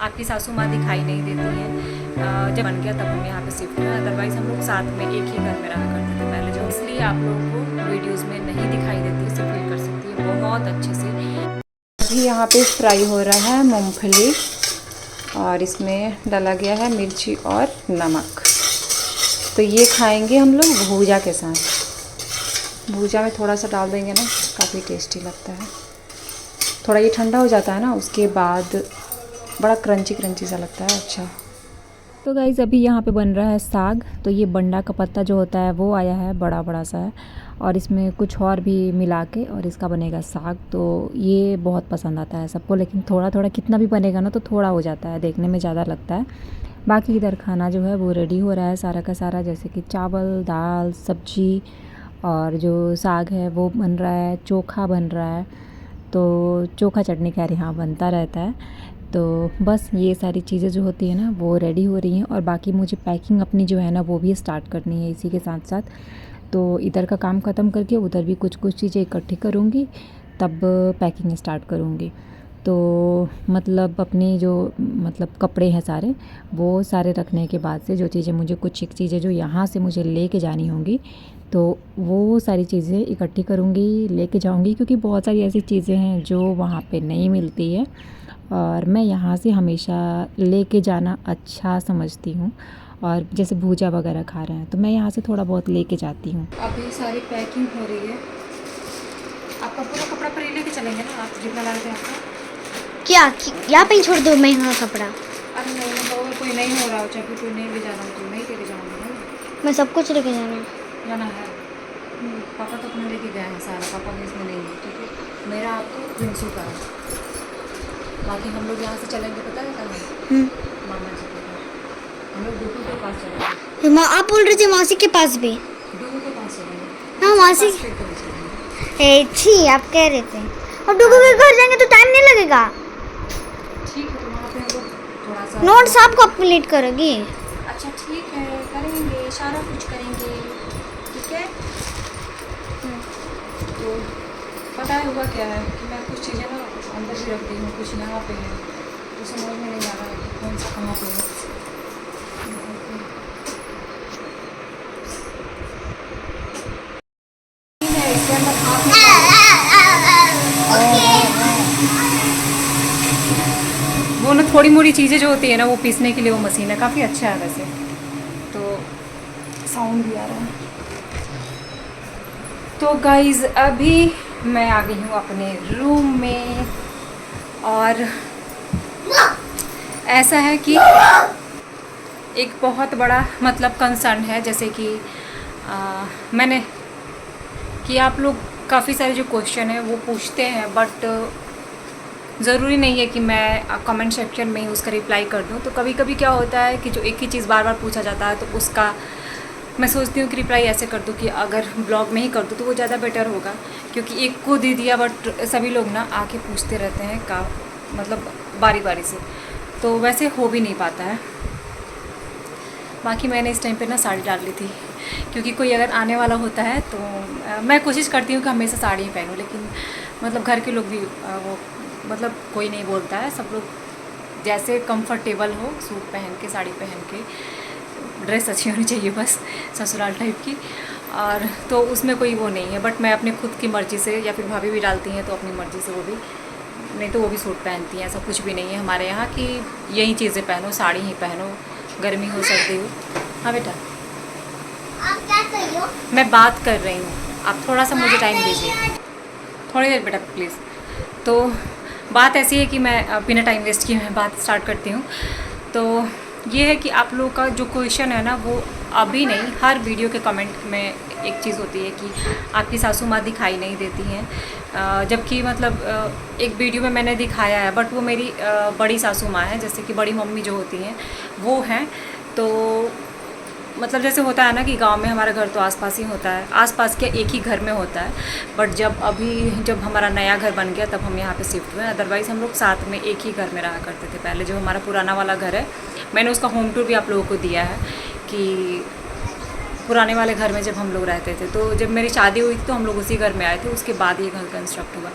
आपकी सासू माँ दिखाई नहीं देती हैं। जब बन गया तब हम यहाँ पे शिफ्ट हुए, अदरवाइज़ हम लोग साथ में एक ही घर में रहा करते थे पहले, जो इसलिए आप लोगों को वीडियोज़ में नहीं दिखाई देती, इसे फील कर सकती है बहुत अच्छे से। अभी यहाँ पे फ्राई हो रहा है मूँगफली और इसमें डाला गया है मिर्ची और नमक। तो ये खाएंगे हम लोग भूजा के साथ। भूजा में थोड़ा सा डाल देंगे ना, काफ़ी टेस्टी लगता है। थोड़ा ये ठंडा हो जाता है ना, उसके बाद बड़ा क्रंची क्रंची सा लगता है। अच्छा, तो गाइज़ अभी यहाँ पे बन रहा है साग। तो ये बंडा का पत्ता जो होता है वो आया है, बड़ा बड़ा सा है, और इसमें कुछ और भी मिला के और इसका बनेगा साग। तो ये बहुत पसंद आता है सबको, लेकिन थोड़ा थोड़ा कितना भी बनेगा ना तो थोड़ा हो जाता है, देखने में ज़्यादा लगता है। बाकी इधर खाना जो है वो रेडी हो रहा है सारा का सारा, जैसे कि चावल, दाल, सब्जी, और जो साग है वो बन रहा है, चोखा बन रहा है। तो चोखा चटनी खैर यहाँ बनता रहता है। तो बस ये सारी चीज़ें जो होती है ना वो रेडी हो रही हैं, और बाकी मुझे पैकिंग अपनी जो है ना वो भी स्टार्ट करनी है इसी के साथ साथ। तो इधर का काम ख़त्म करके उधर भी कुछ कुछ चीज़ें इकट्ठी करूँगी, तब पैकिंग स्टार्ट करूँगी। तो मतलब अपनी जो कपड़े हैं सारे, वो सारे रखने के बाद से जो चीज़ें मुझे, कुछ एक चीज़ें जो यहाँ से मुझे लेके जानी होंगी, तो वो सारी चीज़ें इकट्ठी करूँगी, लेके जाऊँगी, क्योंकि बहुत सारी ऐसी चीज़ें हैं जो वहाँ पे नहीं मिलती है और मैं यहाँ से हमेशा लेके जाना अच्छा समझती हूँ। और जैसे भूजा वगैरह खा रहे हैं तो मैं यहाँ से थोड़ा बहुत लेके जाती हूँ। अभी सारी पैकिंग हो रही है। आपका पूरा कपड़ा पर ही लेके चलेंगे ना, आप जितना लाते हैं आपका? क्या यहाँ पे ही छोड़ दो महंगा कपड़ा? अरे नहीं, अगर कोई नहीं हो रहा हो, चाहे कोई नहीं ले जाना हो तो नहीं लेके जाऊँगी ना। मैं सब कुछ लेके जाना है। पापा तो अपने लेके गए हैं सारा, पापा के इसमें नहीं है, ठीक है। मेरा आपको प्रिंसू का है। बाकी हम लोग यहाँ से चलेंगे, पता है कहाँ? मामा जी के घर। हम लोग डूबू के पास चलेंगे। आप बोल रहे थे मौसी के पास भी? डूबू के पास चलेंगे। हाँ मौसी। छी, आप कह रहे थे अब डूबू के घर जाएंगे तो टाइम नहीं लगेगा। ठीक है, तो वहाँ पे हम लोग थोड़ा सा नोट्स आप कंप्लीट करोगी? अच्छा ठीक है, करेंगे, सारा कुछ करेंगे, ठीक है। तो पता है हुआ क्या है कि मैं कुछ चीज़ें ना अंदर भी रख दी हूँ, कुछ यहाँ पे है, तो समझ में नहीं आ रहा है कि कौन सा कहाँ पे है। इसके अंदर हाथ में वो ना थोड़ी मोड़ी चीज़ें जो होती है ना वो पीसने के लिए वो मशीन है, काफ़ी अच्छा है वैसे। तो साउंड भी आ रहा है। तो गाइज़ अभी मैं आ गई हूँ अपने रूम में, और ऐसा है कि एक बहुत बड़ा कंसर्न है, जैसे कि मैंने कि आप लोग काफ़ी सारे जो क्वेश्चन है वो पूछते हैं, बट ज़रूरी नहीं है कि मैं कमेंट सेक्शन में ही उसका रिप्लाई कर दूं। तो कभी कभी क्या होता है कि जो एक ही चीज़ बार बार पूछा जाता है तो उसका मैं सोचती हूँ कि रिप्लाई ऐसे कर दूँ कि अगर ब्लॉग में ही कर दूँ तो वो ज़्यादा बेटर होगा, क्योंकि एक को दे दिया बट सभी लोग ना आके पूछते रहते हैं का बारी बारी से, तो वैसे हो भी नहीं पाता है। बाकी मैंने इस टाइम पे ना साड़ी डाल ली थी, क्योंकि कोई अगर आने वाला होता है तो मैं कोशिश करती हूँ कि हमेशा साड़ी ही पहनूँ, लेकिन घर के लोग भी वो कोई नहीं बोलता है, सब लोग जैसे कंफर्टेबल हो, सूट पहन के, साड़ी पहन के, ड्रेस अच्छी होनी चाहिए बस, ससुराल टाइप की। और तो उसमें कोई वो नहीं है, बट मैं अपने खुद की मर्ज़ी से, या फिर भाभी भी डालती हैं तो अपनी मर्ज़ी से वो भी, नहीं तो वो भी सूट पहनती हैं। ऐसा कुछ भी नहीं है हमारे यहाँ कि यही चीज़ें पहनो, साड़ी ही पहनो, गर्मी हो सर्दी हो। हाँ बेटा, आप क्या कर रही हो? मैं बात कर रही हूँ, आप थोड़ा सा मुझे टाइम दीजिए, थोड़ी देर बेटा प्लीज़। तो बात ऐसी है कि मैं बिना टाइम वेस्ट किए मैं बात स्टार्ट करती हूँ। तो ये है कि आप लोगों का जो क्वेश्चन है ना वो अभी नहीं, हर वीडियो के कमेंट में एक चीज़ होती है कि आपकी सासू माँ दिखाई नहीं देती हैं, जबकि एक वीडियो में मैंने दिखाया है, बट वो मेरी बड़ी सासू माँ है, जैसे कि बड़ी मम्मी जो होती हैं वो हैं। तो जैसे होता है ना कि गांव में हमारा घर तो आसपास ही होता है, आसपास के एक ही घर में होता है, बट जब हमारा नया घर बन गया तब हम यहाँ पे शिफ्ट हुए, अदरवाइज़ हम लोग साथ में एक ही घर में रहा करते थे पहले। जो हमारा पुराना वाला घर है, मैंने उसका होम टूर भी आप लोगों को दिया है कि पुराने वाले घर में जब हम लोग रहते थे, तो जब मेरी शादी हुई तो हम लोग उसी घर में आए थे, उसके बाद ये घर कंस्ट्रक्ट हुआ।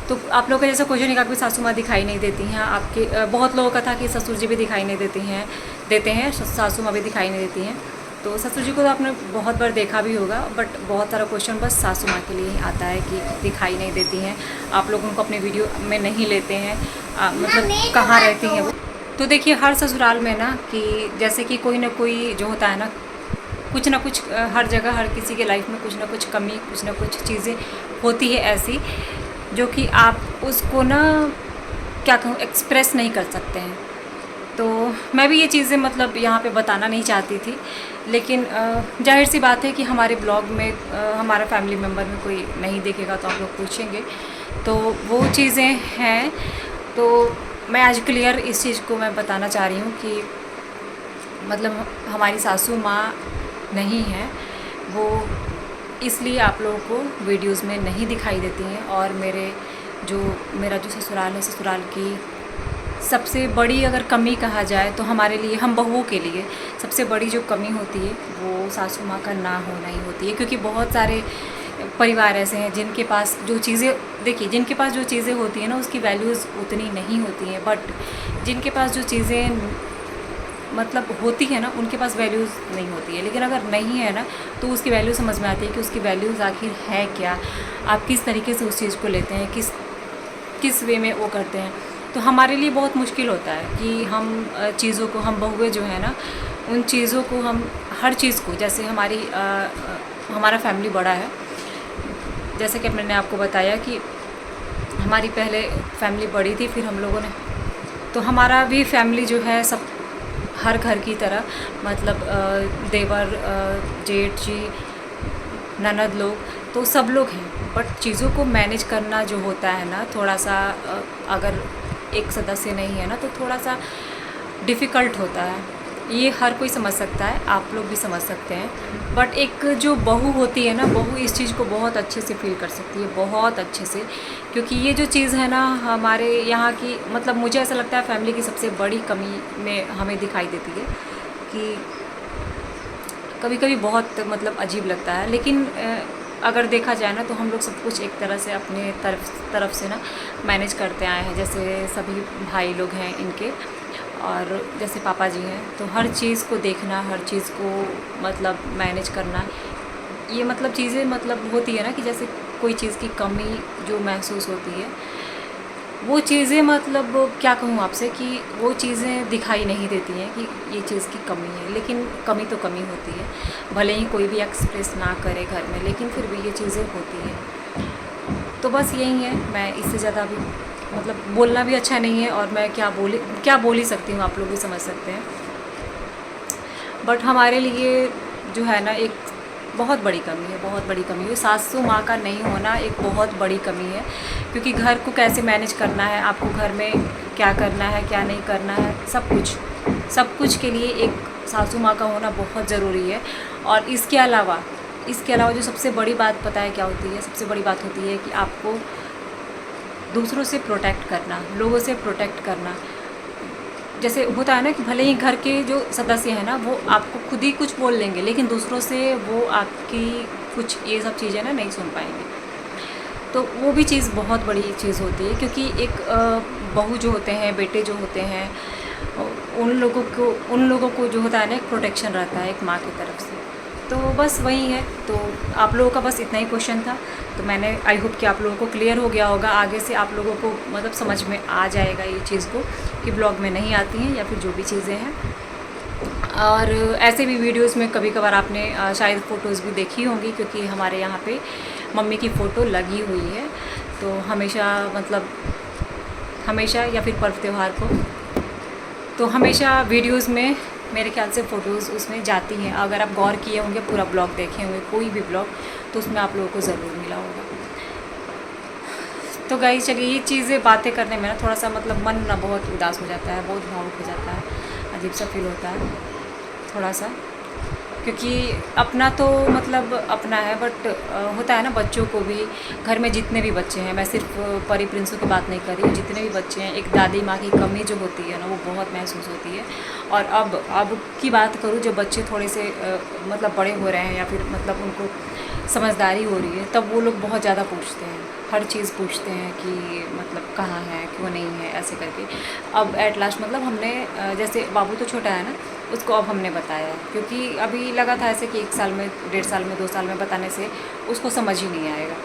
तो आप लोग का जैसा क्वेश्चन है कि आपकी सासू माँ दिखाई नहीं देती हैं, आपके बहुत लोगों का था कि ससुर जी भी दिखाई नहीं देते हैं, सासू माँ भी दिखाई नहीं देती हैं। तो ससुर जी को तो आपने बहुत बार देखा भी होगा, बट बहुत सारा क्वेश्चन बस सासू माँ के लिए ही आता है कि दिखाई नहीं देती हैं, आप लोग उनको अपने वीडियो में नहीं लेते हैं, मतलब कहाँ रहती हैं वो। तो देखिए हर ससुराल में ना कि जैसे कि कोई ना कोई जो होता है ना कुछ हर जगह हर किसी के लाइफ में कुछ ना कुछ कमी, कुछ ना कुछ चीज़ें होती है ऐसी जो कि आप उसको ना क्या कहूँ एक्सप्रेस नहीं कर सकते हैं। तो मैं भी ये चीज़ें मतलब यहाँ पे बताना नहीं चाहती थी, लेकिन जाहिर सी बात है कि हमारे ब्लॉग में हमारा फैमिली मेम्बर में कोई नहीं देखेगा तो आप लोग पूछेंगे, तो वो चीज़ें हैं। तो मैं आज क्लियर इस चीज़ को मैं बताना चाह रही हूँ कि मतलब हमारी सासू माँ नहीं है, वो इसलिए आप लोगों को वीडियोस में नहीं दिखाई देती हैं। और मेरा जो ससुराल है, ससुराल की सबसे बड़ी अगर कमी कहा जाए तो हमारे लिए, हम बहुओं के लिए सबसे बड़ी जो कमी होती है वो सासू माँ का ना होना ही होती है। क्योंकि बहुत सारे परिवार ऐसे हैं जिनके पास जो चीज़ें, देखिए जिनके पास जो चीज़ें होती हैं ना उसकी वैल्यूज़ उतनी नहीं होती हैं, बट जिनके पास जो चीज़ें मतलब होती है ना उनके पास वैल्यूज़ नहीं होती है। लेकिन अगर नहीं है ना तो उसकी वैल्यू समझ में आती है कि उसकी वैल्यूज़ आखिर है क्या, आप किस तरीके से उस चीज़ को लेते हैं, किस वे में वो करते हैं। तो हमारे लिए बहुत मुश्किल होता है कि हम चीज़ों को, हम बहुएं जो है ना उन चीज़ों को, हम हर चीज़ को, जैसे हमारा फैमिली बड़ा है, जैसे कि मैंने आपको बताया कि हमारी पहले फैमिली बड़ी थी, फिर हम लोगों ने, तो हमारा भी फैमिली जो है सब हर घर की तरह मतलब देवर, जेठ जी, ननद लोग, तो सब लोग हैं। बट चीज़ों को मैनेज करना जो होता है ना थोड़ा सा, अगर एक सदस्य नहीं है ना तो थोड़ा सा डिफ़िकल्ट होता है। ये हर कोई समझ सकता है, आप लोग भी समझ सकते हैं। बट एक जो बहू होती है ना, बहू इस चीज़ को बहुत अच्छे से फील कर सकती है, बहुत अच्छे से। क्योंकि ये जो चीज़ है ना हमारे यहाँ की, मतलब मुझे ऐसा लगता है फैमिली की सबसे बड़ी कमी में हमें दिखाई देती है कि कभी कभी बहुत मतलब अजीब लगता है। लेकिन अगर देखा जाए ना तो हम लोग सब कुछ एक तरह से अपने तरफ से ना मैनेज करते आए हैं। जैसे सभी भाई लोग हैं इनके, और जैसे पापा जी हैं, तो हर चीज़ को देखना, हर चीज़ को मतलब मैनेज करना, ये मतलब चीज़ें मतलब होती है ना कि जैसे कोई चीज़ की कमी जो महसूस होती है, वो चीज़ें मतलब क्या कहूँ आपसे कि वो चीज़ें दिखाई नहीं देती हैं कि ये चीज़ की कमी है। लेकिन कमी तो कमी होती है, भले ही कोई भी एक्सप्रेस ना करे घर में, लेकिन फिर भी ये चीज़ें होती हैं। तो बस यही है, मैं इससे ज़्यादा भी मतलब बोलना भी अच्छा नहीं है, और मैं क्या बोल ही सकती हूँ, आप लोग भी समझ सकते हैं। बट हमारे लिए जो है ना एक बहुत बड़ी कमी है, बहुत बड़ी कमी है। सासू माँ का नहीं होना एक बहुत बड़ी कमी है, क्योंकि घर को कैसे मैनेज करना है, आपको घर में क्या करना है, क्या नहीं करना है, सब कुछ के लिए एक सासू माँ का होना बहुत ज़रूरी है। और इसके अलावा जो सबसे बड़ी बात पता है क्या होती है? सबसे बड़ी बात होती है कि आपको दूसरों से प्रोटेक्ट करना, लोगों से प्रोटेक्ट करना। जैसे होता है ना कि भले ही घर के जो सदस्य हैं ना वो आपको खुद ही कुछ बोल लेंगे, लेकिन दूसरों से वो आपकी कुछ ये सब चीज़ें ना नहीं सुन पाएंगे। तो वो भी चीज़ बहुत बड़ी चीज़ होती है, क्योंकि एक बहू जो होते हैं, बेटे जो होते हैं, उन लोगों को जो होता है ना एक प्रोटेक्शन रहता है एक माँ की तरफ से। तो बस वही है। तो आप लोगों का बस इतना ही क्वेश्चन था, तो मैंने आई होप कि आप लोगों को क्लियर हो गया होगा। आगे से आप लोगों को मतलब समझ में आ जाएगा ये चीज़ को कि ब्लॉग में नहीं आती हैं या फिर जो भी चीज़ें हैं। और ऐसे भी वीडियोस में कभी कभार आपने शायद फ़ोटोज़ भी देखी होंगी, क्योंकि हमारे यहाँ पे मम्मी की फ़ोटो लगी हुई है। तो हमेशा या फिर पर्व त्यौहार को तो हमेशा वीडियोस में मेरे ख्याल से फ़ोटोज़ उसमें जाती हैं। अगर आप गौर किए होंगे, पूरा ब्लॉग देखे होंगे, कोई भी ब्लॉग, तो उसमें आप लोगों को ज़रूर मिला होगा। तो गाइस चलिए, ये चीज़ें बातें करने में ना थोड़ा सा मतलब मन ना बहुत उदास हो जाता है, बहुत भावुक हो जाता है, अजीब सा फील होता है थोड़ा सा। क्योंकि अपना तो मतलब अपना है, बट होता है ना बच्चों को भी, घर में जितने भी बच्चे हैं, मैं सिर्फ परी प्रिंसों की बात नहीं कर रही हूँ, जितने भी बच्चे हैं, एक दादी माँ की कमी जो होती है ना वो बहुत महसूस होती है। और अब की बात करूँ, जो बच्चे थोड़े से मतलब बड़े हो रहे हैं या फिर मतलब उनको समझदारी हो रही है तब वो लोग बहुत ज़्यादा पूछते हैं, हर चीज़ पूछते हैं कि मतलब कहाँ है, क्यों नहीं है, ऐसे करके। अब एट लास्ट मतलब हमने जैसे बाबू तो छोटा है ना, उसको अब हमने बताया है, क्योंकि अभी लगा था ऐसे कि 1 साल में, 1.5 साल में, 2 साल में बताने से उसको समझ ही नहीं आएगा,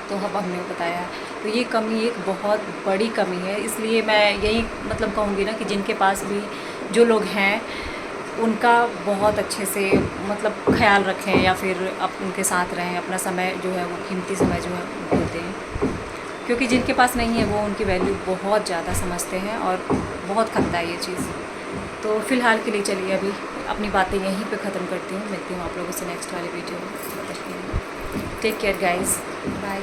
तो अब हमने बताया। तो ये कमी एक बहुत बड़ी कमी है, इसलिए मैं यही मतलब कहूँगी ना कि जिनके पास भी जो लोग हैं उनका बहुत अच्छे से मतलब ख्याल रखें, या फिर उनके साथ रहें, अपना समय जो है वो कीमती समय जो है उनको दें, क्योंकि जिनके पास नहीं है वो उनकी वैल्यू बहुत ज़्यादा समझते हैं और बहुत खलता है ये चीज़। तो फ़िलहाल के लिए चलिए अभी अपनी बातें यहीं पे ख़त्म करती हूँ, मिलती हूँ आप लोगों से नेक्स्ट वाली वीडियो में। Take care guys, bye.